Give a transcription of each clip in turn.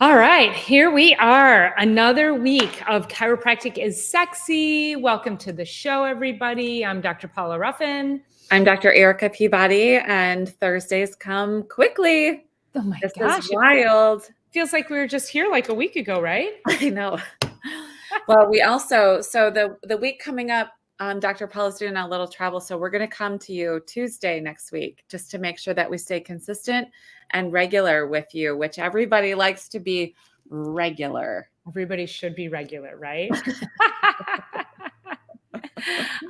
All right, here we are. Another week of Chiropractic is Sexy. Welcome to the show, everybody. I'm Dr. Paula Ruffin. I'm Dr. Erica Peabody, and Thursdays come quickly. Oh my This gosh. is wild. Feels like we were just here like a week ago, right? I know. Well, we also, the week coming up, Dr. Paula's doing a little travel, so we're going to come to you Tuesday next week just to make sure that we stay consistent and regular with you, which everybody likes to be regular. Everybody should be regular, right?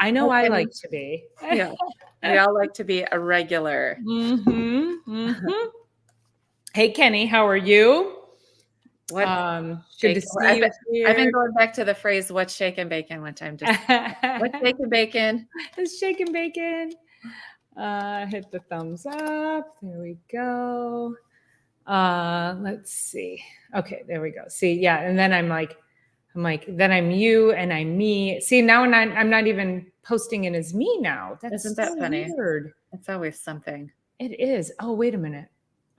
I know I like to be. Yeah, we all like to be a regular. Hey, Kenny, how are you? What? Good to see you here. I've been going back to the phrase "what's shaking bacon," which I'm just what's shaking bacon? It's shaking bacon. Hit the thumbs up. There we go. Let's see. Okay, there we go. See, yeah, and then I'm like, then I'm you and I'm me. See, now I'm not even posting it as me now. That's Isn't that so funny? weird. It's always something. It is. Oh, wait a minute.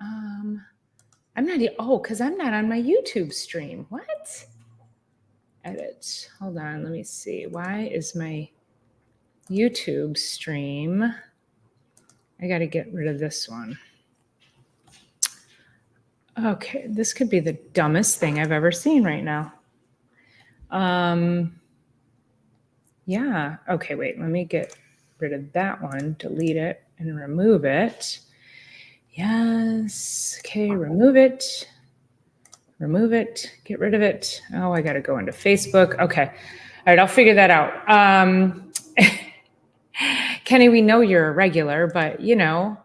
I'm not. Because I'm not on my YouTube stream. What? Edit. Hold on. Let me see. Why is my YouTube stream? I got to get rid of this one. Okay, this could be the dumbest thing I've ever seen right now. Yeah. Okay, wait. Let me get rid of that one. Delete it and remove it. Yes. Okay, remove it. Remove it. Get rid of it. Oh, I got to go into Facebook. Okay. All right, I'll figure that out. Kenny, we know you're a regular, but you know,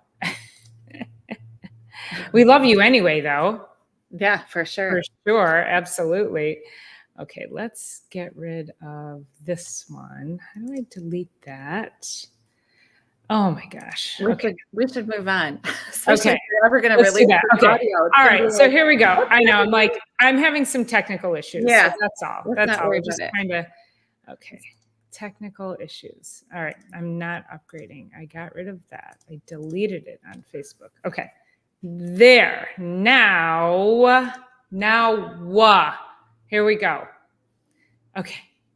we love you anyway, though. Yeah, for sure. For sure. Absolutely. Okay, let's get rid of this one. How do I delete that? Oh my gosh. We should move on. Okay. If we're ever going to release that. Okay. audio. All right. So here we go. I know. I'm having some technical issues. Yeah. So that's all. That's all. We're just kind of, okay. Technical issues. All right. I'm not upgrading. I got rid of that. I deleted it on Facebook. Okay. There. Now, here we go.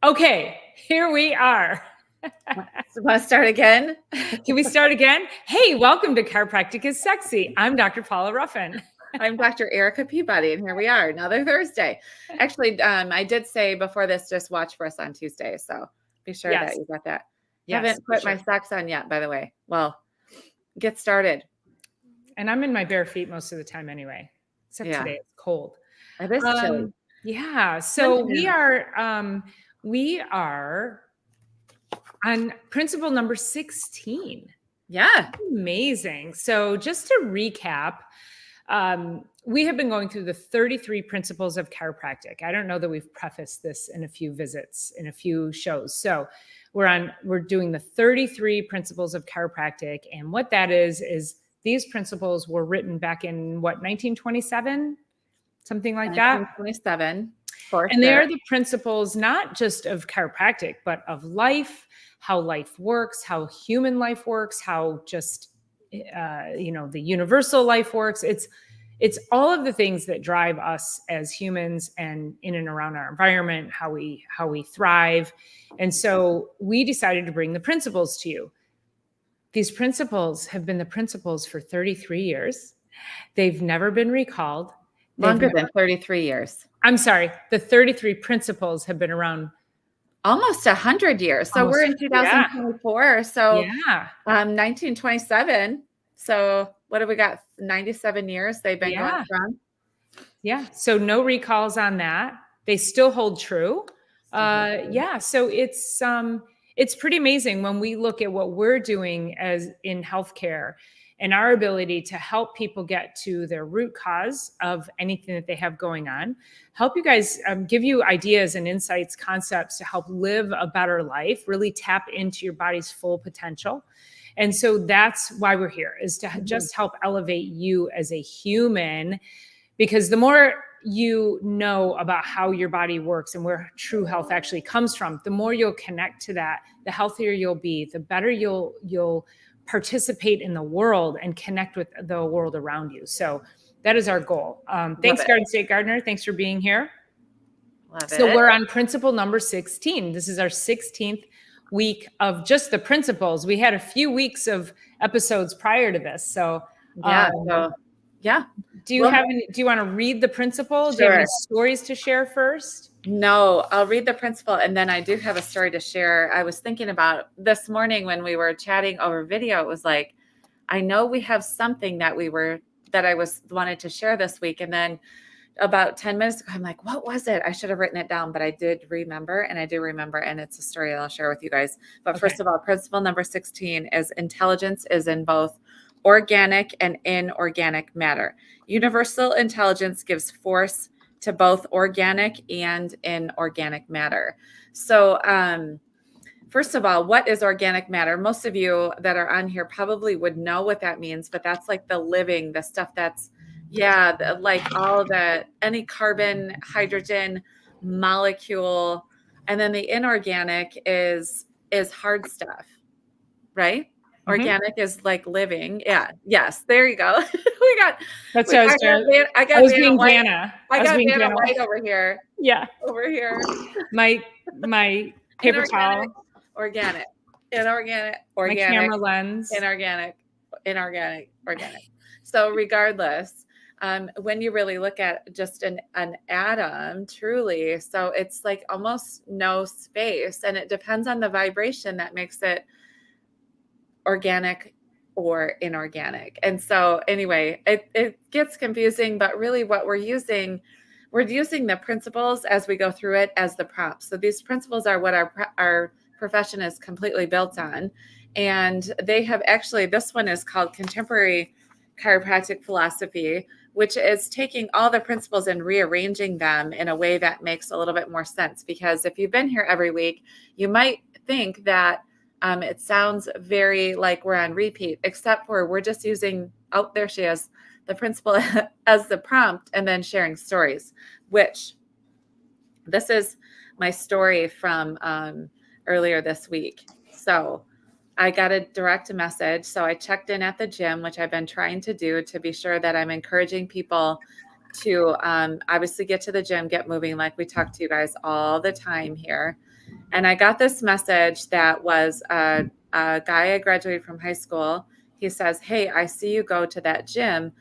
Okay. Here we are. So want to start again? Can we start again? Hey, welcome to Chiropractic is Sexy. I'm Dr. Paula Ruffin. I'm Dr. Erica Peabody, and here we are, another Thursday. Actually, I did say before this, just watch for us on Tuesday, so be sure that you got that. Yes, haven't put my socks on yet, by the way. Well, get started. And I'm in my bare feet most of the time anyway, except today it's cold. It is chilly. Yeah, so we are on principle number 16. Yeah. Amazing. So just to recap, we have been going through the 33 principles of chiropractic. I don't know that we've prefaced this in a few visits, in a few shows. So we're doing the 33 principles of chiropractic. And what that is these principles were written back in 1927? Something like that? 1927. And they are the principles, not just of chiropractic, but of life, how life works, how human life works, how just, the universal life works. It's all of the things that drive us as humans and in and around our environment, how we thrive. And so we decided to bring the principles to you. These principles have been the principles for 33 years. They've never been recalled. Longer than 33 years. I'm sorry. The 33 principles have been around almost 100 years. So we're in 2024. Yeah. So 1927. So what have we got? 97 years they've been going strong. Yeah. So no recalls on that. They still hold true. So it's pretty amazing when we look at what we're doing as in healthcare and our ability to help people get to their root cause of anything that they have going on, help you guys, give you ideas and insights, concepts to help live a better life, really tap into your body's full potential. And so that's why we're here, is to just help elevate you as a human, because the more you know about how your body works and where true health actually comes from, the more you'll connect to that, the healthier you'll be, the better you'll participate in the world and connect with the world around you. So That is our goal. Love Thanks, it. Garden State Gardener. Thanks for being here. Love So it. we're on principle number 16. This is our 16th week of just the principles. We had a few weeks of episodes prior to this. So Yeah. So yeah. do you Well, have any, do you want to read the principle? Do you have any sure. stories to share first? No, I'll read the principle and then I do have a story to share. I was thinking about this morning when we were chatting over video. It was like, I know we have something that I was wanted to share this week. And then about 10 minutes ago, I'm like, what was it? I should have written it down, but I did remember, and I do remember, and it's a story that I'll share with you guys. But Okay. first of all, principle number 16 is intelligence is in both organic and inorganic matter. Universal intelligence gives force to both organic and inorganic matter. So, first of all, what is organic matter? Most of you that are on here probably would know what that means, but that's like the living, the stuff that's, like all the, any carbon, hydrogen molecule. And then the inorganic is hard stuff, right? Organic is like living. Yeah. Yes. There you go. That's what I was doing. I I got was Vanna being White. Vanna. I I was got being Vanna Vanna. White over here. Yeah. Over here. My paper Inorganic, towel. Organic, inorganic, My organic, camera lens. inorganic, organic. So regardless, when you really look at just an atom, truly, so it's like almost no space, and it depends on the vibration that makes it organic or inorganic. And so anyway, it gets confusing, but really what we're using the principles as we go through it as the prompts. So these principles are what our profession is completely built on. And they have actually, this one is called Contemporary Chiropractic Philosophy, which is taking all the principles and rearranging them in a way that makes a little bit more sense. Because if you've been here every week, you might think that it sounds very like we're on repeat, except for we're just using, oh, there she is, the principle as the prompt and then sharing stories, which this is my story from earlier this week. So I got a direct message. So I checked in at the gym, which I've been trying to do to be sure that I'm encouraging people to obviously get to the gym, get moving, like we talk to you guys all the time here. And I got this message that was a guy I graduated from high school. He says, "Hey, I see you go to that gym.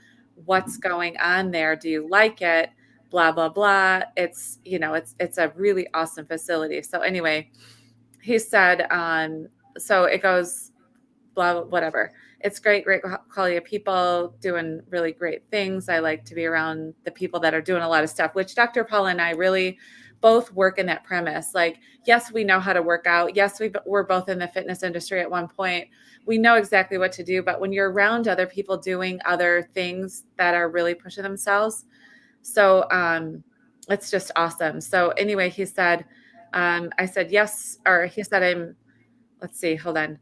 What's going on there? Do you like it? Blah, blah, blah." It's, it's a really awesome facility. So anyway, he said, so it goes, blah, whatever. It's great quality of people doing really great things. I like to be around the people that are doing a lot of stuff, which Dr. Paula and I really both work in that premise. Like, yes, we know how to work out. Yes, we're both in the fitness industry at one point. We know exactly what to do. But when you're around other people doing other things that are really pushing themselves, so it's just awesome. So anyway, he said, I said, yes, or he said, let's see, hold on.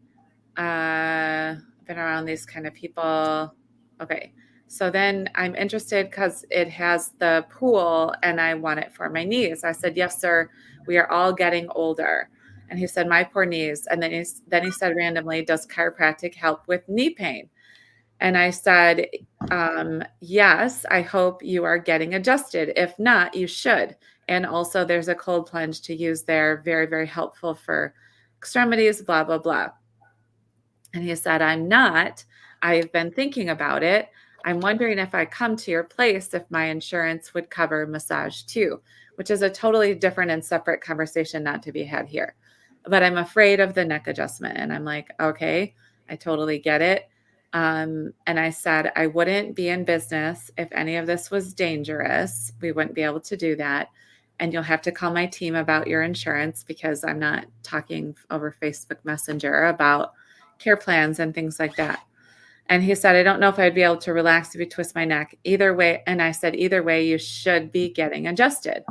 Been around these kind of people. Okay. So then I'm interested because it has the pool and I want it for my knees. I said, yes, sir. We are all getting older. And he said, my poor knees. And then he said randomly, does chiropractic help with knee pain? And I said, yes, I hope you are getting adjusted. If not, you should. And also there's a cold plunge to use there. Very, very helpful for extremities, blah, blah, blah. And he said, I'm not. I've been thinking about it. I'm wondering if I come to your place, if my insurance would cover massage too, which is a totally different and separate conversation not to be had here. But I'm afraid of the neck adjustment. And I'm like, okay, I totally get it. And I said, I wouldn't be in business if any of this was dangerous. We wouldn't be able to do that. And you'll have to call my team about your insurance because I'm not talking over Facebook Messenger about care plans and things like that. And he said, I don't know if I'd be able to relax if you twist my neck. Either way. And I said, either way, you should be getting adjusted.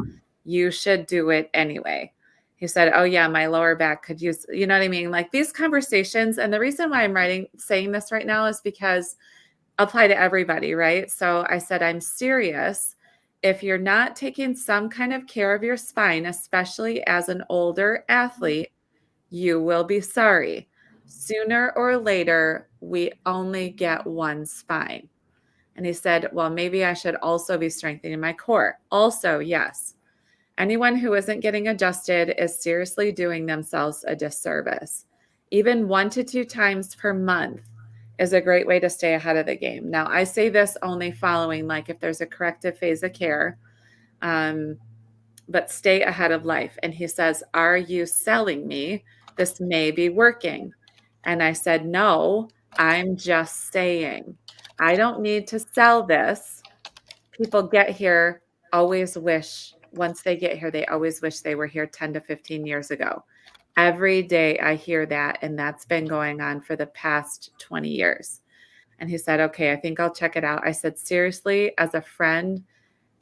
You should do it anyway. He said, oh yeah, my lower back could use, you know what I mean? Like these conversations. And the reason why I'm saying this right now is because apply to everybody, right? So I said, I'm serious. If you're not taking some kind of care of your spine, especially as an older athlete, you will be sorry. Sooner or later, we only get one spine. And he said, well, maybe I should also be strengthening my core. Also, yes. Anyone who isn't getting adjusted is seriously doing themselves a disservice. Even 1 to 2 times per month is a great way to stay ahead of the game. Now, I say this only following, like, if there's a corrective phase of care, but stay ahead of life. And he says, are you selling me? This may be working. And I said, no, I'm just saying. I don't need to sell this. People get here, always wish, once they get here, they always wish they were here 10 to 15 years ago. Every day I hear that, and that's been going on for the past 20 years. And he said, okay, I think I'll check it out. I said, seriously, as a friend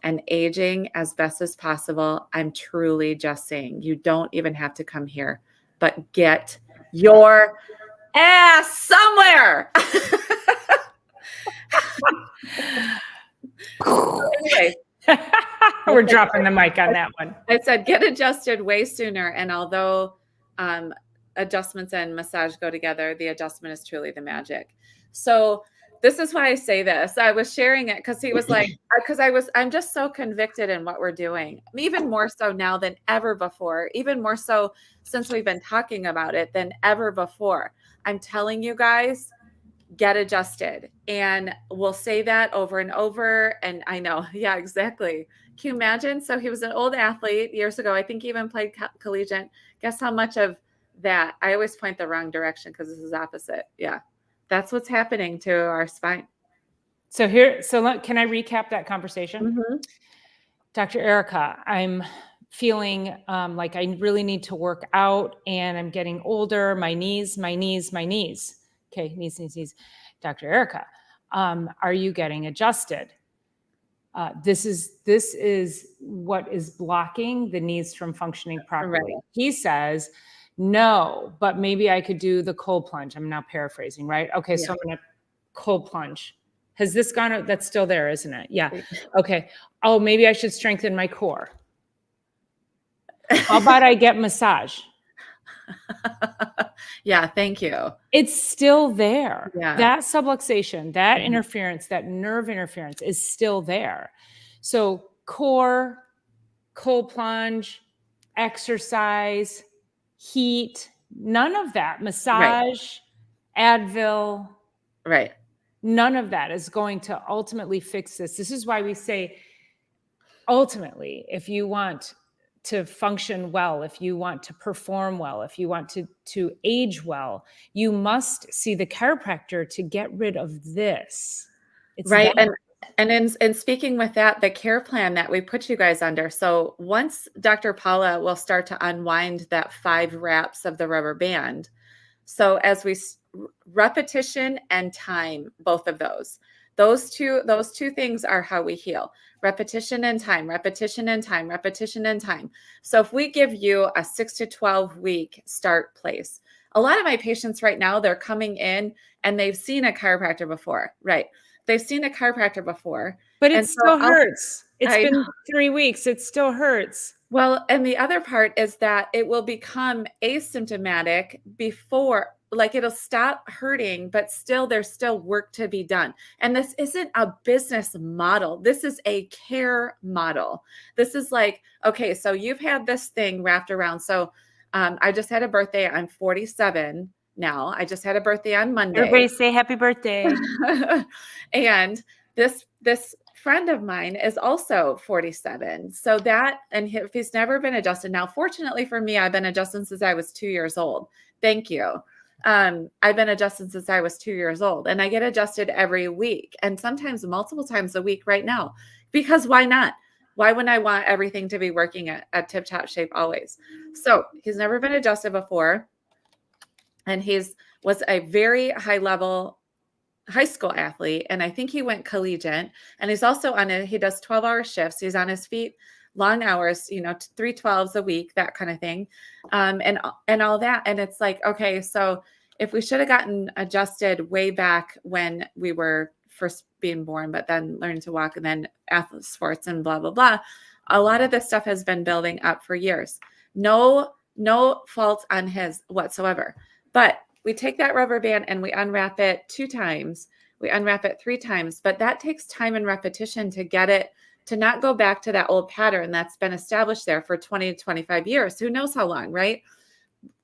and aging as best as possible, I'm truly just saying, you don't even have to come here, but get your ass somewhere. Anyway, We're dropping the mic on that one. I said, get adjusted way sooner. And although adjustments and massage go together, the adjustment is truly the magic. So this is why I say this. I was sharing it because he was like, I'm just so convicted in what we're doing, even more so now than ever before, even more so since we've been talking about it than ever before. I'm telling you guys, get adjusted. And we'll say that over and over. And I know, yeah, exactly. Can you imagine? So he was an old athlete years ago. I think he even played collegiate. Guess how much of that? I always point the wrong direction because this is opposite. Yeah. That's what's happening to our spine. Can I recap that conversation? Mm-hmm. Dr. Erica, I'm feeling like I really need to work out and I'm getting older. My knees. Okay, knees. Dr. Erica, are you getting adjusted? This is what is blocking the knees from functioning properly. Right. He says, no, but maybe I could do the cold plunge. I'm now paraphrasing, right? Okay, yeah. So I'm going to cold plunge. Has this gone out? That's still there, isn't it? Yeah. Okay. Oh, maybe I should strengthen my core. How about I get massage? Yeah, thank you. It's still there. Yeah. That subluxation, that interference, that nerve interference is still there. So core, cold plunge, exercise, heat, none of that. Massage, right. Advil. Right. None of that is going to ultimately fix this. This is why we say, ultimately, if you want to function well, if you want to perform well, if you want to age well, you must see the chiropractor to get rid of this. It's right. That. And in speaking with that, the care plan that we put you guys under. So once Dr. Paula will start to unwind that 5 wraps of the rubber band. So as we repetition and time, both of those two things are how we heal. Repetition and time, repetition and time, repetition and time. So if we give you a 6 to 12 week start place, a lot of my patients right now, they're coming in and they've seen a chiropractor before, right? They've seen a chiropractor before. But it still hurts. It's been 3 weeks. It still hurts. Well, and the other part is that it will become asymptomatic before, like it'll stop hurting, but still there's still work to be done. And this isn't a business model. This is a care model. This is like, okay, so you've had this thing wrapped around. So I just had a birthday. I'm 47 now. I just had a birthday on Monday. Everybody say happy birthday. And this friend of mine is also 47. So that, and if he's never been adjusted. Now, fortunately for me, I've been adjusted since I was 2 years old. Thank you. I've been adjusted since I was 2 years old, and I get adjusted every week and sometimes multiple times a week right now, because why not? Why wouldn't I want everything to be working at tip-top shape always? So he's never been adjusted before. And was a very high level high school athlete. And I think he went collegiate, and he's also he does 12-hour shifts. He's on his feet, long hours, 3 12s a week, that kind of thing. And all that. And it's like, okay, so if we should have gotten adjusted way back when we were first being born, but then learning to walk and then athlete sports and blah, blah, blah. A lot of this stuff has been building up for years. No fault on his whatsoever. But we take that rubber band and we unwrap it 2 times. We unwrap it 3 times, but that takes time and repetition to get it to not go back to that old pattern that's been established there for 20 to 25 years. Who knows how long, right?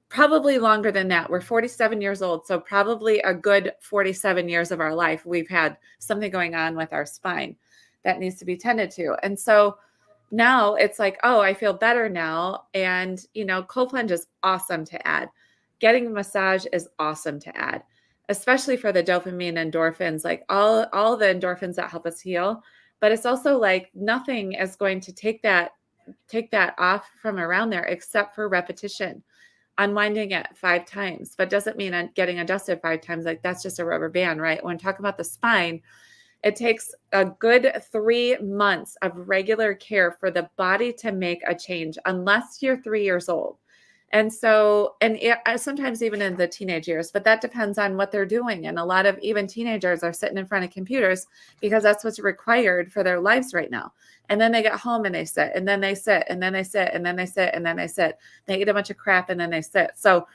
Probably longer than that. We're 47 years old. So probably a good 47 years of our life, we've had something going on with our spine that needs to be tended to. And so now it's like, oh, I feel better now. And, cold plunge is awesome to add. Getting a massage is awesome to add, especially for the dopamine endorphins, like all the endorphins that help us heal. But it's also like nothing is going to take that off from around there except for repetition. Unwinding it 5 times, but doesn't mean getting adjusted 5 times. Like that's just a rubber band, right? When talking about the spine, it takes a good 3 months of regular care for the body to make a change, unless you're 3 years old. And so, sometimes even in the teenage years, but that depends on what they're doing. And a lot of even teenagers are sitting in front of computers because that's what's required for their lives right now. And then they get home and they sit, and then they sit, and then they sit, and then they sit, and then they sit. They eat a bunch of crap and then they sit. So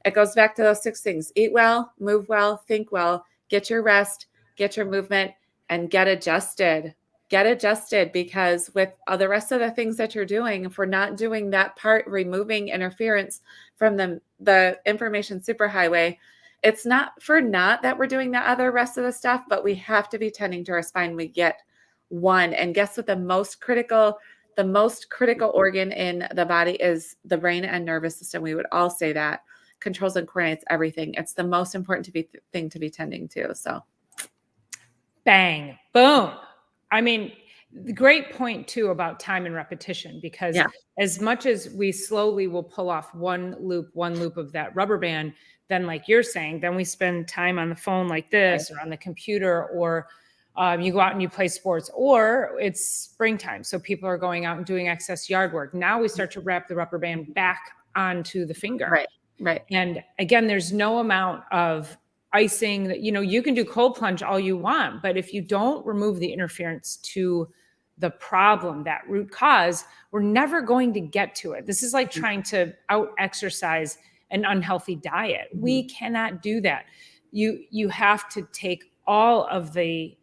it goes back to those 6 things: eat well, move well, think well, get your rest, get your movement, and get adjusted. Get adjusted, because with the rest of the things that you're doing, if we're not doing that part, removing interference from the information superhighway, it's not for naught that we're doing the other rest of the stuff, but we have to be tending to our spine. We get one. And guess what? The most critical organ in the body is the brain and nervous system. We would all say that controls and coordinates everything. It's the most important thing to be tending to. So bang, boom. I mean, the great point too about time and repetition, because as much as we slowly will pull off one loop of that rubber band, then like you're saying, then we spend time on the phone like this, or on the computer, or you go out and you play sports, or it's springtime. So people are going out and doing excess yard work. Now we start to wrap the rubber band back onto the finger. Right. And again, there's no amount of icing that, you can do cold plunge all you want, but if you don't remove the interference to the problem, that root cause, we're never going to get to it. This is like trying to out exercise an unhealthy diet. We cannot do that. You have to take all of the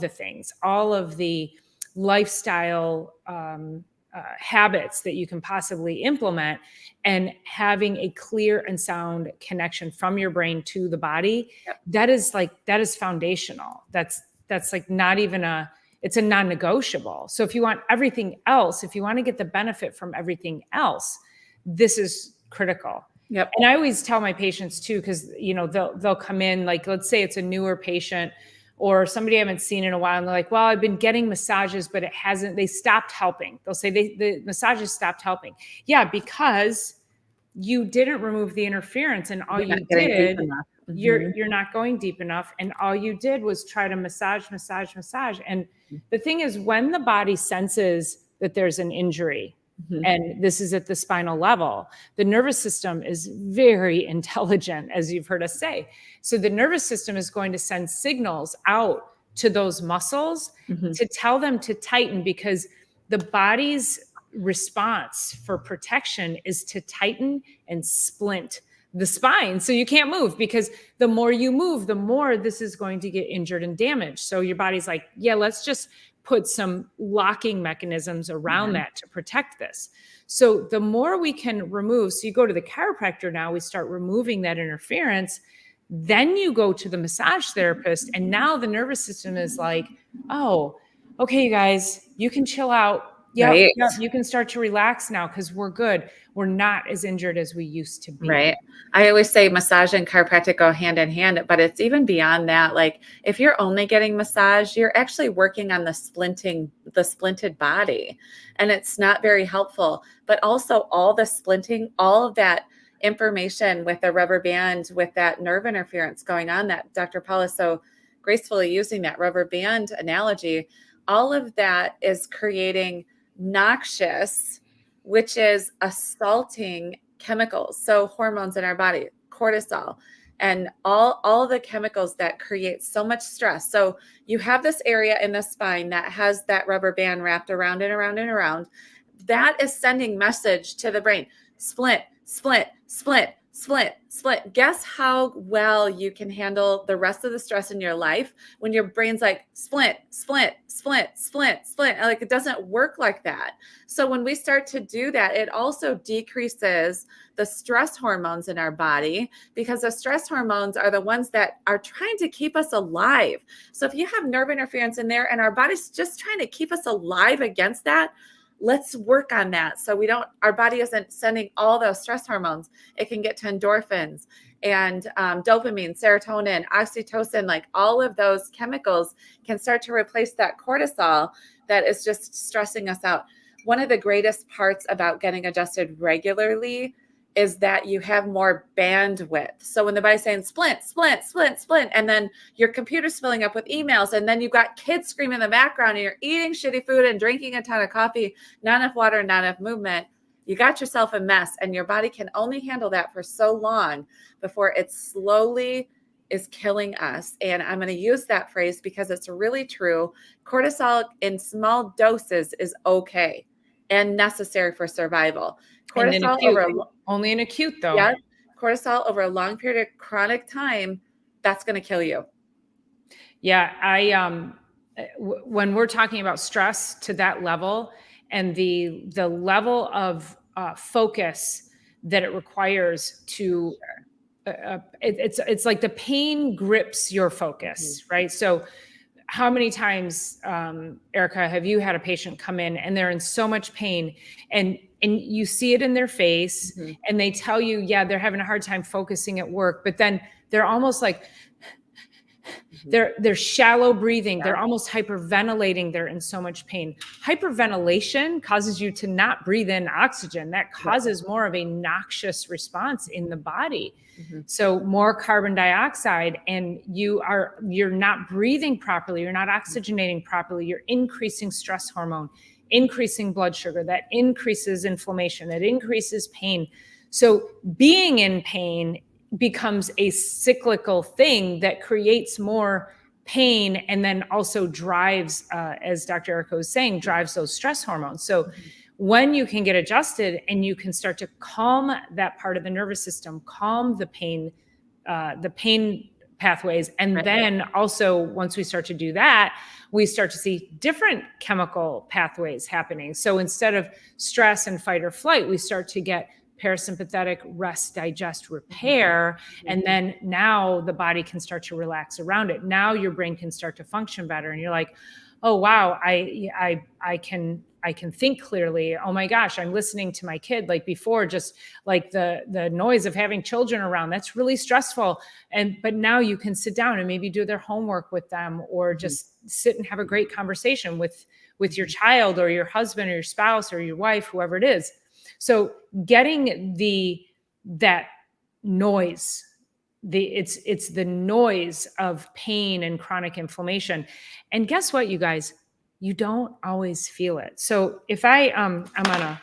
things, all of the lifestyle habits that you can possibly implement, and having a clear and sound connection from your brain to the body. That is foundational. That's like not even it's a non-negotiable. So if you want everything else, if you want to get the benefit from everything else, this is critical. And I always tell my patients too, because they'll come in, like, let's say it's a newer patient or somebody I haven't seen in a while, and they're like, well, I've been getting massages, but they stopped helping. They'll say the massages stopped helping. Yeah, because you didn't remove the interference, and all you did, you're not going deep enough, and all you did was try to massage. And the thing is, when the body senses that there's an injury, and this is at the spinal level, the nervous system is very intelligent, as you've heard us say. So the nervous system is going to send signals out to those muscles to tell them to tighten, because the body's response for protection is to tighten and splint the spine. So you can't move, because the more you move, the more this is going to get injured and damaged. So your body's like, yeah, let's just put some locking mechanisms around that to protect this. So the more we can remove, so you go to the chiropractor now, we start removing that interference. Then you go to the massage therapist, and now the nervous system is like, oh, okay, you guys, you can chill out. Yep, you can start to relax now, because we're good. We're not as injured as we used to be. Right. I always say massage and chiropractic go hand in hand, but it's even beyond that. Like if you're only getting massage, you're actually working on the splinted body, and it's not very helpful. But also all the splinting, all of that information with the rubber band, with that nerve interference going on, that Dr. Paula is so gracefully using that rubber band analogy, all of that is creating noxious, which is assaulting chemicals. So hormones in our body, cortisol, and all the chemicals that create so much stress. So you have this area in the spine that has that rubber band wrapped around and around and around. That is sending message to the brain: splint, splint, splint, Split, split. Guess how well you can handle the rest of the stress in your life when your brain's like split, split, split, split, split. Like it doesn't work like that. So when we start to do that, it also decreases the stress hormones in our body, because the stress hormones are the ones that are trying to keep us alive. So if you have nerve interference in there and our body's just trying to keep us alive against that, let's work on that. So our body isn't sending all those stress hormones. It can get to endorphins and dopamine, serotonin, oxytocin, like all of those chemicals can start to replace that cortisol that is just stressing us out. One of the greatest parts about getting adjusted regularly is that you have more bandwidth. So when the body's saying splint, splint, splint, splint, and then your computer's filling up with emails, and then you've got kids screaming in the background, and you're eating shitty food and drinking a ton of coffee, not enough water, not enough movement, you got yourself a mess, and your body can only handle that for so long before it slowly is killing us. And I'm going to use that phrase because it's really true. Cortisol in small doses is okay and necessary for survival. Cortisol only in acute though. Yeah, cortisol over a long period of chronic time, that's going to kill you. Yeah, when we're talking about stress to that level and the level of focus that it requires to, it's like the pain grips your focus, right? So how many times, Erica, have you had a patient come in and they're in so much pain and you see it in their face and they tell you, yeah, they're having a hard time focusing at work, but then they're almost like, they're shallow breathing. They're almost hyperventilating. They're in so much pain. Hyperventilation causes you to not breathe in oxygen. That causes more of a noxious response in the body. So more carbon dioxide, and you're not breathing properly. You're not oxygenating properly. You're increasing stress hormone, increasing blood sugar. That increases inflammation. That increases pain. So being in pain becomes a cyclical thing that creates more pain and then also drives, as Dr. Erica was saying, drives those stress hormones. So when you can get adjusted and you can start to calm that part of the nervous system, calm the pain pathways. And then also once we start to do that, we start to see different chemical pathways happening. So instead of stress and fight or flight, we start to get parasympathetic rest, digest, repair. And then now the body can start to relax around it. Now your brain can start to function better. And you're like, oh, wow, I can think clearly. Oh my gosh, I'm listening to my kid. Like before, just like the noise of having children around, that's really stressful. But now you can sit down and maybe do their homework with them, or just sit and have a great conversation with your child or your husband or your spouse or your wife, whoever it is. So getting that noise, it's the noise of pain and chronic inflammation. And guess what, you guys? You don't always feel it. So if I'm on a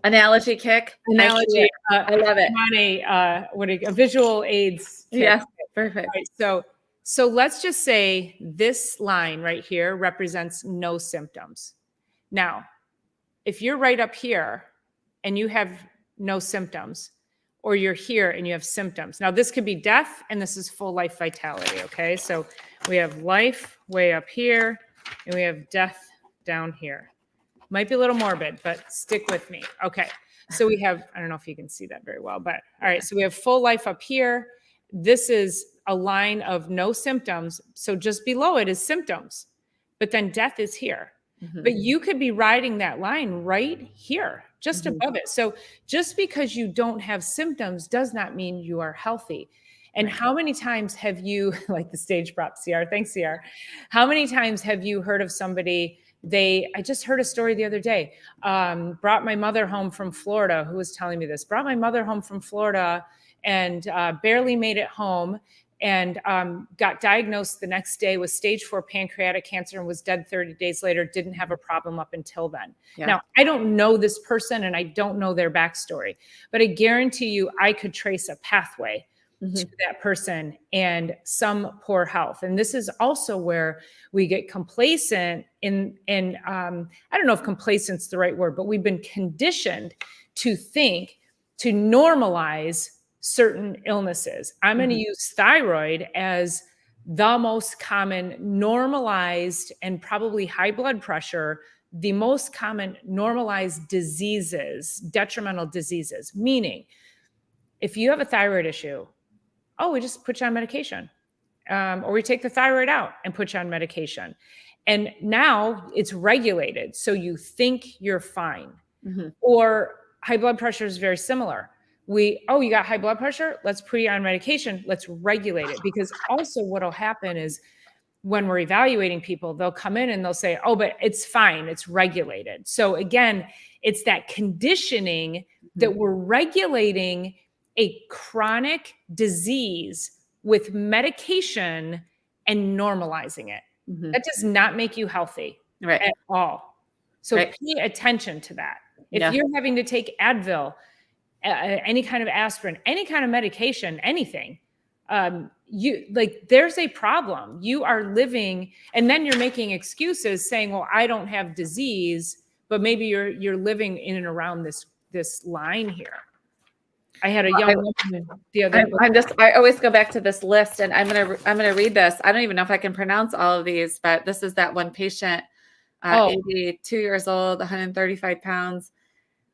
analogy kick. Analogy. I love it. I'm on a visual aids kick. Yes, perfect. Right, so let's just say this line right here represents no symptoms. Now, if you're right up here and you have no symptoms, or you're here and you have symptoms. Now, this could be death, and this is full life vitality, okay? So we have life way up here, and we have death down here. Might be a little morbid, but stick with me. Okay, so we have, I don't know if you can see that very well, but all right, so we have full life up here. This is a line of no symptoms, so just below it is symptoms, but then death is here. But you could be riding that line right here, just above it. So just because you don't have symptoms does not mean you are healthy. And how many times have you, like the stage prop, CR, thanks, CR. How many times have you heard of somebody, I just heard a story the other day, brought my mother home from Florida, who was telling me this, brought my mother home from Florida and barely made it home, and got diagnosed the next day with stage 4 pancreatic cancer and was dead 30 days later, didn't have a problem up until then. Yeah. Now, I don't know this person and I don't know their backstory, but I guarantee you I could trace a pathway to that person and some poor health. And this is also where we get complacent I don't know if complacent's the right word, but we've been conditioned to think to normalize certain illnesses. I'm going to use thyroid as the most common normalized, and probably high blood pressure, the most common normalized diseases, detrimental diseases. Meaning, if you have a thyroid issue, oh, we just put you on medication. Or we take the thyroid out and put you on medication. And now it's regulated. So you think you're fine. Or high blood pressure is very similar. You got high blood pressure? Let's put you on medication. Let's regulate it. Because also what'll happen is when we're evaluating people, they'll come in and they'll say, oh, but it's fine. It's regulated. So again, it's that conditioning that we're regulating a chronic disease with medication and normalizing it. That does not make you healthy at all. So pay attention to that. If you're having to take Advil, any kind of aspirin, any kind of medication, anything, there's a problem. You are living, and then you're making excuses saying, well, I don't have disease, but maybe you're living in and around this line here. I had a young woman the other day. I always go back to this list, and I'm gonna read this. I don't even know if I can pronounce all of these, but this is that one patient, 82 years old, 135 pounds,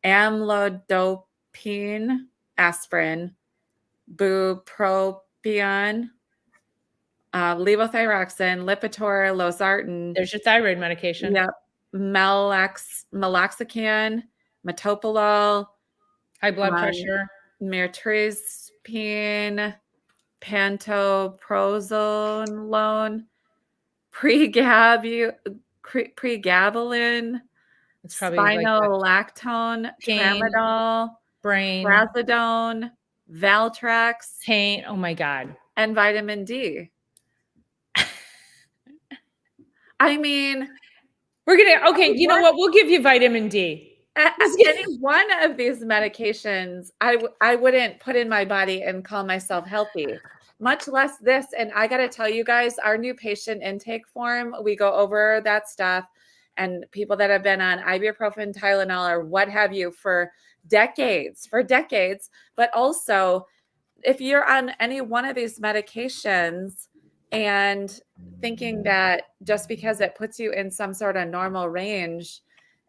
amlodipine, aspirin, bupropion, levothyroxine, Lipitor, losartan. There's your thyroid medication. Yep. Meloxicam, metoprolol, high blood pressure, mirtazapine, pantoprazole, pregabalin, spironolactone, tramadol, brain, trazodone, Valtrex, pain. Oh my God. And vitamin D. I mean, we're gonna, okay, you know what? We'll give you vitamin D. Any one of these medications, I wouldn't put in my body and call myself healthy, much less this. And I got to tell you guys, our new patient intake form, we go over that stuff, and people that have been on ibuprofen, Tylenol, or what have you for decades, but also if you're on any one of these medications and thinking that just because it puts you in some sort of normal range,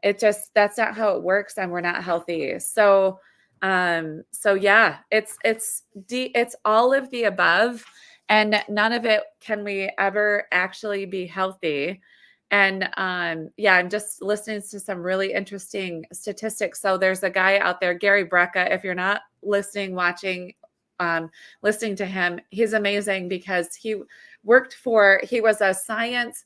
that's not how it works, and we're not healthy. So yeah, it's all of the above, and none of it can we ever actually be healthy. And yeah, I'm just listening to some really interesting statistics. So there's a guy out there, Gary Brecka. If you're not listening, watching, listening to him, he's amazing because he was a science,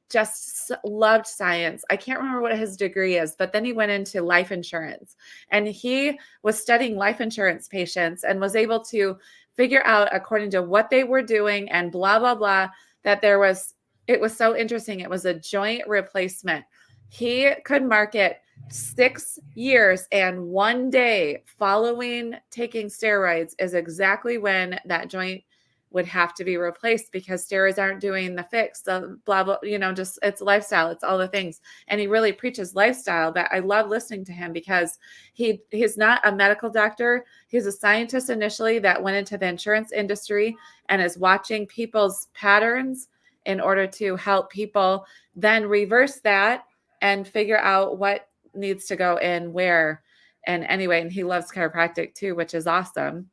just loved science. I can't remember what his degree is, but then he went into life insurance, and he was studying life insurance patients and was able to figure out, according to what they were doing and blah, blah, blah, that it was so interesting. It was a joint replacement. He could market 6 years and 1 day following taking steroids is exactly when that joint would have to be replaced, because steroids aren't doing the fix, the blah, blah, just it's lifestyle. It's all the things. And he really preaches lifestyle, but I love listening to him because he's not a medical doctor. He's a scientist initially that went into the insurance industry and is watching people's patterns in order to help people then reverse that and figure out what needs to go in where. And anyway, and he loves chiropractic too, which is awesome.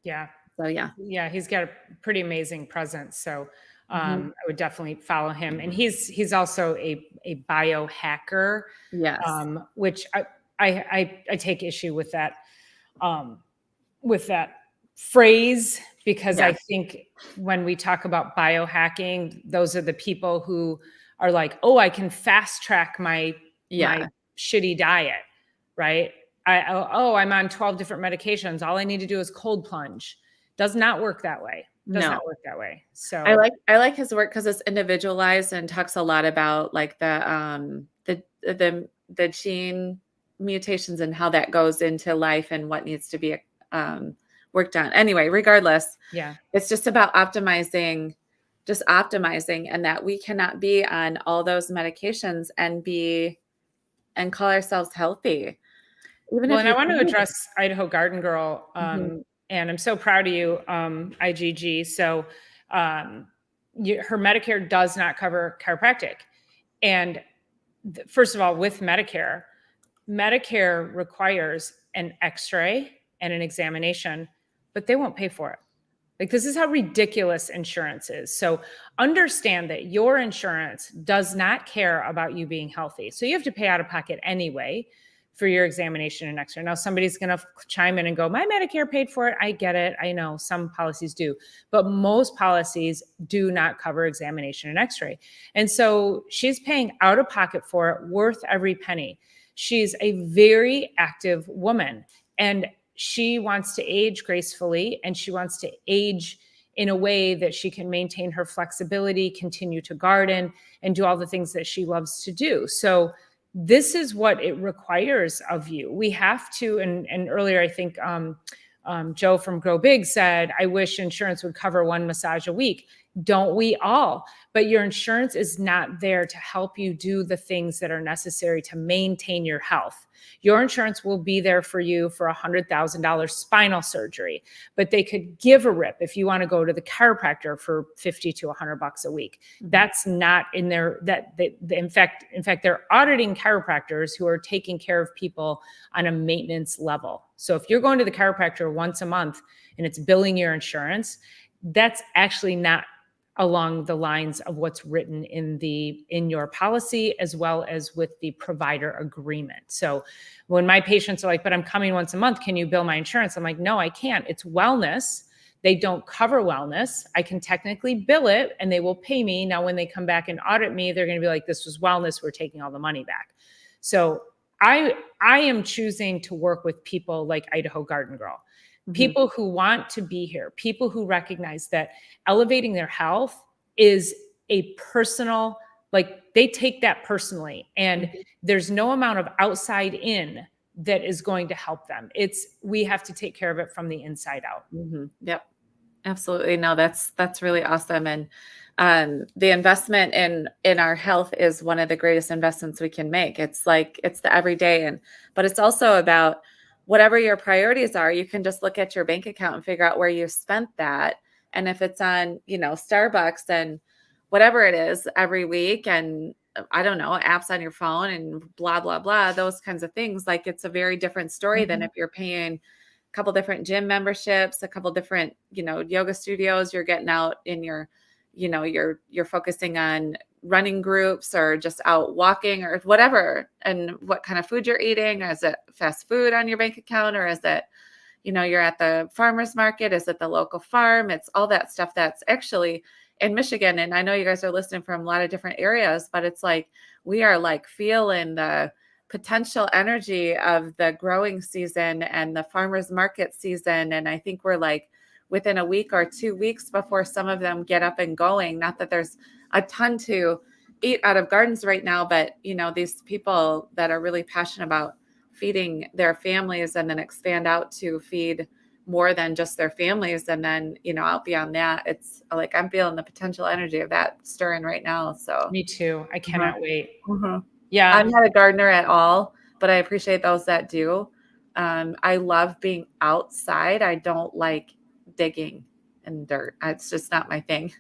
Yeah. So yeah. Yeah, he's got a pretty amazing presence. So I would definitely follow him. And he's also a biohacker. Yes. Which I take issue with that phrase, because I think when we talk about biohacking, those are the people who are like, oh, I can fast track my shitty diet, right? I'm on 12 different medications. All I need to do is cold plunge. Does not work that way. Not work that way. So I like his work because it's individualized and talks a lot about the gene mutations and how that goes into life and what needs to be worked on. Anyway, regardless, it's just about optimizing, and that we cannot be on all those medications and call ourselves healthy. even Well, if and I you want to commute. address Idaho Garden Girl, Mhm. and I'm so proud of you, IGG. So, um, her Medicare does not cover chiropractic, and first of all, with Medicare, Medicare requires an X-ray and an examination, but they won't pay for it. Like, this is how ridiculous insurance is. So understand that your insurance does not care about you being healthy. So you have to pay out of pocket anyway for your examination and X-ray. Now somebody's going to chime in and go, "My Medicare paid for it." I get it. I know some policies do, but most policies do not cover examination and X-ray. And so she's paying out of pocket for it, worth every penny. She's a very active woman, and she wants to age gracefully, and she wants to age in a way that she can maintain her flexibility, continue to garden, and do all the things that she loves to do. So this is what it requires of you. We have to, and earlier I think Joe from Grow Big said, "I wish insurance would cover one massage a week." Don't we all? But your insurance is not there to help you do the things that are necessary to maintain your health. Your insurance will be there for you for $100,000 spinal surgery, but they could give a rip if you want to go to the chiropractor for 50 to $100 a week. That's not in there. In fact, they're auditing chiropractors who are taking care of people on a maintenance level. So if you're going to the chiropractor once a month and it's billing your insurance, that's actually not along the lines of what's written in your policy, as well as with the provider agreement. So when my patients are like, "But I'm coming once a month, can you bill my insurance?" I'm like, "No, I can't. It's wellness. They don't cover wellness. I can technically bill it and they will pay me. Now, when they come back and audit me, they're going to be like, 'This was wellness. We're taking all the money back.'" So I am choosing to work with people like Idaho Garden Girl, Mhm. people who want to be here, people who recognize that elevating their health is a personal, like, they take that personally, and Mhm. there's no amount of outside in that is going to help them. We have to take care of it from the inside out. Mhm. Yep. Absolutely. No, that's really awesome. And the investment in our health is one of the greatest investments we can make. It's like it's the everyday, and but it's also about whatever your priorities are. You can just look at your bank account and figure out where you spent that. And if it's on, Starbucks and whatever it is every week, and I don't know, apps on your phone and blah blah blah, those kinds of things, like it's a very different story than Mhm. if you're paying couple different gym memberships, a couple different, yoga studios. You're getting out in your, you're focusing on running groups or just out walking or whatever. And what kind of food you're eating. Is it fast food on your bank account, or is it, you're at the farmer's market? Is it the local farm? It's all that stuff that's actually in Michigan. And I know you guys are listening from a lot of different areas, but it's like we are like feeling the potential energy of the growing season and the farmers market season. And I think we're like within a week or 2 weeks before some of them get up and going. Not that there's a ton to eat out of gardens right now, but these people that are really passionate about feeding their families and then expand out to feed more than just their families. And then, out beyond that, it's like I'm feeling the potential energy of that stirring right now. So, Me too. I uh-huh. cannot wait. Mhm. Yeah. I'm not a gardener at all, but I appreciate those that do. I love being outside. I don't like digging in dirt. It's just not my thing.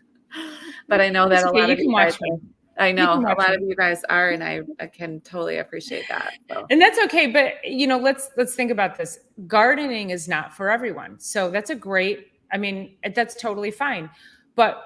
But I know that It's a okay. lot You of you can guys watch me. are. I You know can a watch lot of me. you guys are, and I can totally appreciate that. So, And that's okay, but let's think about this. Gardening is not for everyone. So that's a great, I mean, that's totally fine. But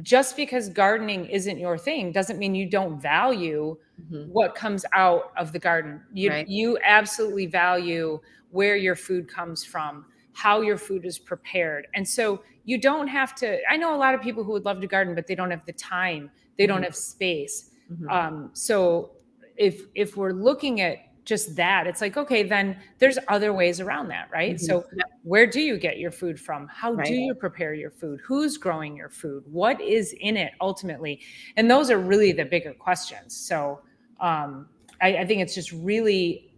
just because gardening isn't your thing doesn't mean you don't value mhm, what comes out of the garden. You right. you absolutely value where your food comes from, how your food is prepared. And so you don't have to, I know a lot of people who would love to garden, but they don't have the time, they don't Mhm, have space. mhm, So if we're looking at just that, it's like, okay, then there's other ways around that, right? mhm. So Yep, where do you get your food from? How do right. you prepare your food? Who's growing your food? What is in it ultimately? And those are really the bigger questions. So I think it's just really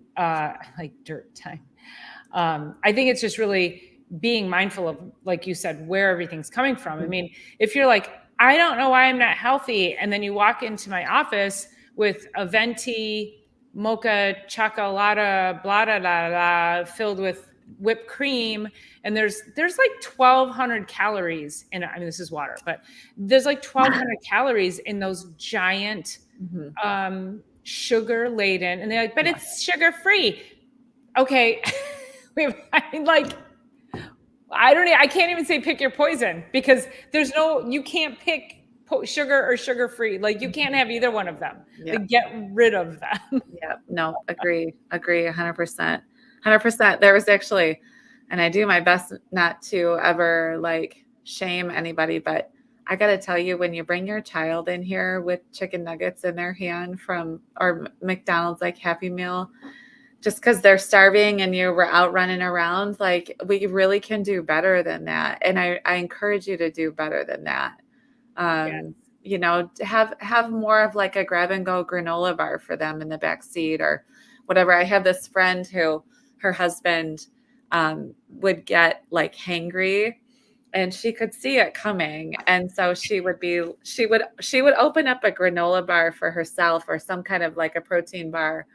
like dirt time. I think it's just really being mindful of, like you said, where everything's coming from. I Mhm, mean, if you're like, "I don't know why I'm not healthy," and then you walk into my office with a venti mocha chocolata, blah, blah, blah, blah, filled with whipped cream. And there's like 1,200 calories in it. I mean, this is water, but there's like 1,200 calories in those giant sugar laden. And they're like, but it's sugar free. Okay. I mean, like, I can't even say pick your poison, because you can't pick sugar or sugar free. Like, you can't have either one of them. Yeah. Like, get rid of them. Yeah. No, agree 100%. 100%. There was actually, and I do my best not to ever like shame anybody, but I got to tell you, when you bring your child in here with chicken nuggets in their hand or McDonald's, like Happy Meal, just because they're starving and you were out running around, like, we really can do better than that. And I encourage you to do better than that. Yes. You know, have more of like a grab and go granola bar for them in the back seat or whatever. I have this friend who her husband would get like hangry, and she could see it coming. And so she would open up a granola bar for herself, or some kind of like a protein bar.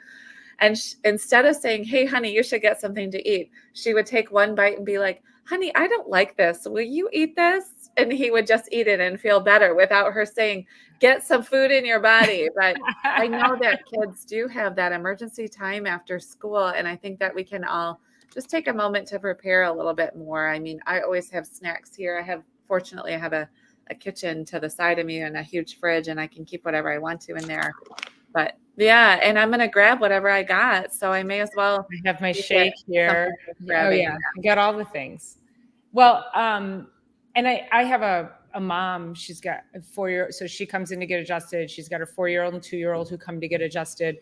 And instead of saying, hey, honey, you should get something to eat, she would take one bite and be like, honey, I don't like this. Will you eat this? And he would just eat it and feel better without her saying, get some food in your body. But I know that kids do have that emergency time after school. And I think that we can all just take a moment to prepare a little bit more. I mean, I always have snacks here. Fortunately, I have a kitchen to the side of me and a huge fridge, and I can keep whatever I want to in there. But yeah, and I'm going to grab whatever I got. So I may as well. I have my shake here. Oh, yeah. I got all the things. Well, and I have a mom. She's got a 4-year-old. So she comes in to get adjusted. She's got her 4-year-old and 2-year-old who come to get adjusted.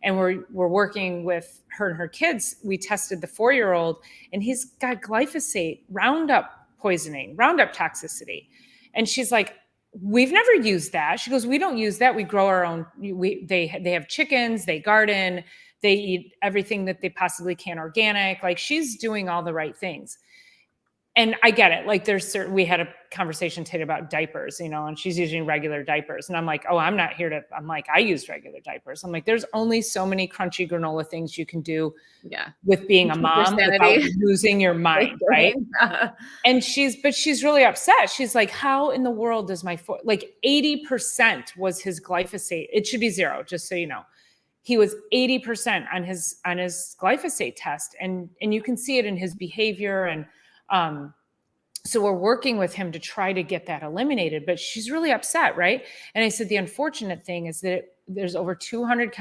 And we're working with her and her kids. We tested the 4-year-old, and he's got glyphosate, Roundup poisoning, Roundup toxicity. And she's like, we've never used that. She goes, we don't use that. We grow our own. They have chickens, they garden, they eat everything that they possibly can organic. Like, she's doing all the right things. And I get it. Like, we had a conversation today about diapers, and she's using regular diapers. And I'm like, oh, I'm like, I use regular diapers. I'm like, there's only so many crunchy granola things you can do with being a mom without losing your mind. Right. And she's really upset. She's like, how in the world does like 80% was his glyphosate. It should be 0, just so you know. He was 80% on his glyphosate test. And you can see it in his behavior. And, so we're working with him to try to get that eliminated, but she's really upset. Right. And I said, the unfortunate thing is that there's over 200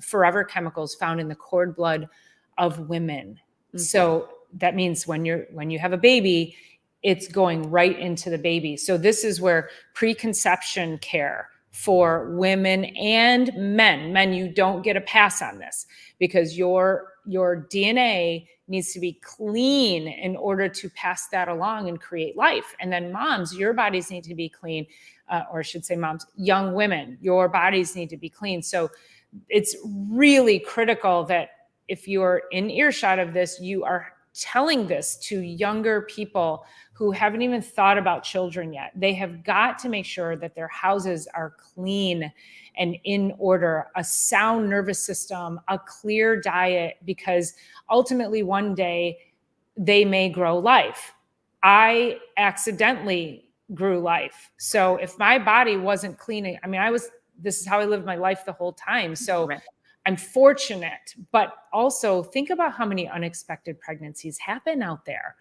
forever chemicals found in the cord blood of women. Mm-hmm. So that means when you have a baby, it's going right into the baby. So this is where preconception care for women and men, you don't get a pass on this, because your DNA needs to be clean in order to pass that along and create life. And then moms, your bodies need to be clean, or I should say moms, young women, your bodies need to be clean. So it's really critical that if you're in earshot of this, you are telling this to younger people who haven't even thought about children yet. They have got to make sure that their houses are clean and in order, a sound nervous system, a clear diet, because ultimately one day they may grow life. I accidentally grew life. So if my body wasn't cleaning, this is how I lived my life the whole time. So right. I'm fortunate, but also think about how many unexpected pregnancies happen out there.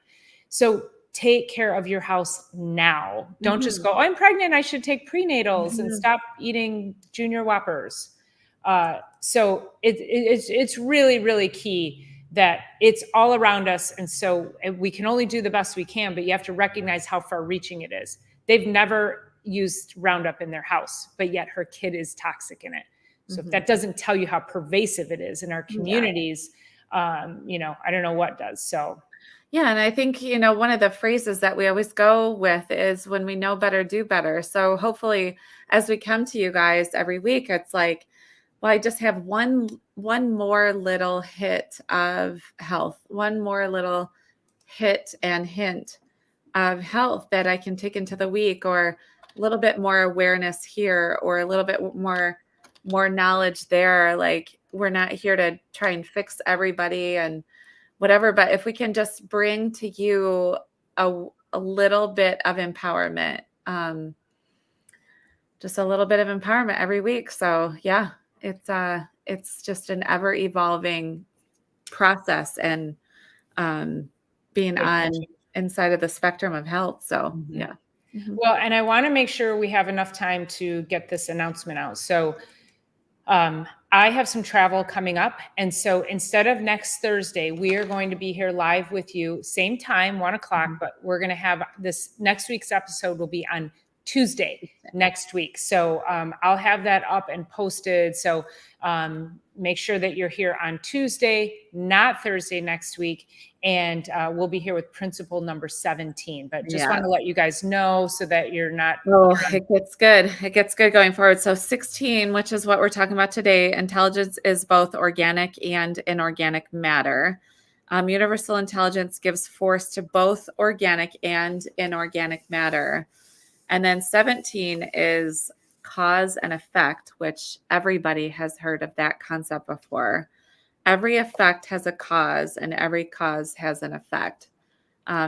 So take care of your house now. Don't just go, oh, I'm pregnant, I should take prenatals and stop eating Junior Whoppers. So it's really, really key that it's all around us. And so we can only do the best we can, but you have to recognize how far reaching it is. They've never used Roundup in their house, but yet her kid is toxic in it. So if that doesn't tell you how pervasive it is in our communities, I don't know what does. So. Yeah. And I think, one of the phrases that we always go with is, when we know better, do better. So hopefully as we come to you guys every week, it's like, well, I just have one more little hit of health, one more little hit and hint of health that I can take into the week, or a little bit more awareness here, or a little bit more more knowledge there. Like, we're not here to try and fix everybody and whatever, but if we can just bring to you a little bit of empowerment, just a little bit of empowerment every week. So yeah, it's just an ever evolving process, and being Good on catching. inside of the spectrum of health. So Mhm. yeah. Mhm. Well, and I want to make sure we have enough time to get this announcement out. So I have some travel coming up. And so instead of next Thursday, we are going to be here live with you, same time, 1 o'clock, Mhm. but we're going to have this next week's episode will be on Tuesday next week. So I'll have that up and posted. So make sure that you're here on Tuesday, not Thursday next week. And we'll be here with principle number 17. But just Yeah. want to let you guys know so that you're not. Oh, it gets good. It gets good going forward. So 16, which is what we're talking about today, intelligence is both organic and inorganic matter. Universal intelligence gives force to both organic and inorganic matter. And then 17 is cause and effect, which everybody has heard of that concept before. Every effect has a cause, and every cause has an effect.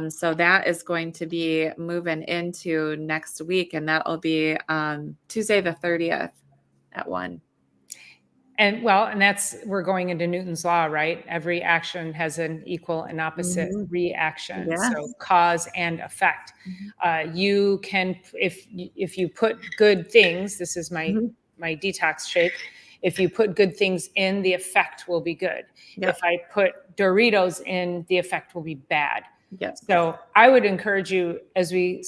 So that is going to be moving into next week, and that will be Tuesday the 30th at 1. And well, and that's we're going into Newton's law, right? Every action has an equal and opposite Mhm. reaction. So Yes. cause and effect. Mhm. You can, if you put good things, this is Mhm. my detox shake. If you put good things in, the effect will be good. If Yep. I put Doritos in, the effect will be bad. Yep. So I would encourage you as we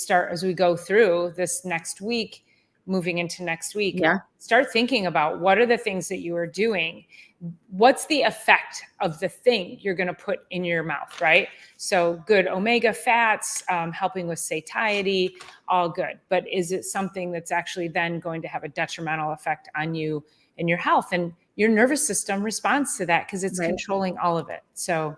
go through this next week, moving into next week, Yeah. start thinking about what are the things that you are doing. What's the effect of the thing you're going to put in your mouth, right? So good omega fats, helping with satiety, all good. But is it something that's actually then going to have a detrimental effect on you and your health? And your nervous system responds to that because it's Right. controlling all of it. So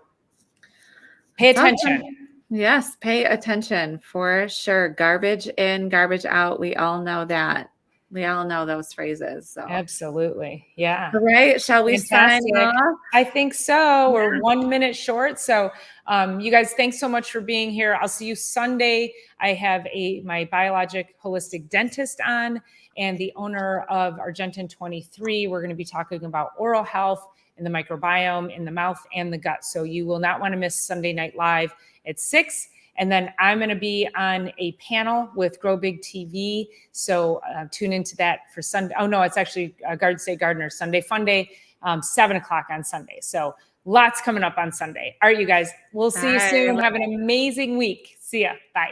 pay It's awesome. attention. Yes, pay attention for sure. Garbage in, garbage out. We all know that. We all know those phrases. So, all Absolutely. Yeah. right, shall we sign Fantastic. off? I think so. We're Yeah. 1 minute short. So, you guys, thanks so much for being here. I'll see you Sunday. I have my biologic holistic dentist on and the owner of Argentin 23. We're going to be talking about oral health and the microbiome in the mouth and the gut. So you will not want to miss Sunday Night Live at 6. And then I'm going to be on a panel with Grow Big TV. So tune into that for Sunday. Oh, no, it's actually Garden State Gardener Sunday Fun Day, 7 o'clock on Sunday. So lots coming up on Sunday. All right, you guys, we'll see you soon. Bye. Have an amazing week. See ya. Bye.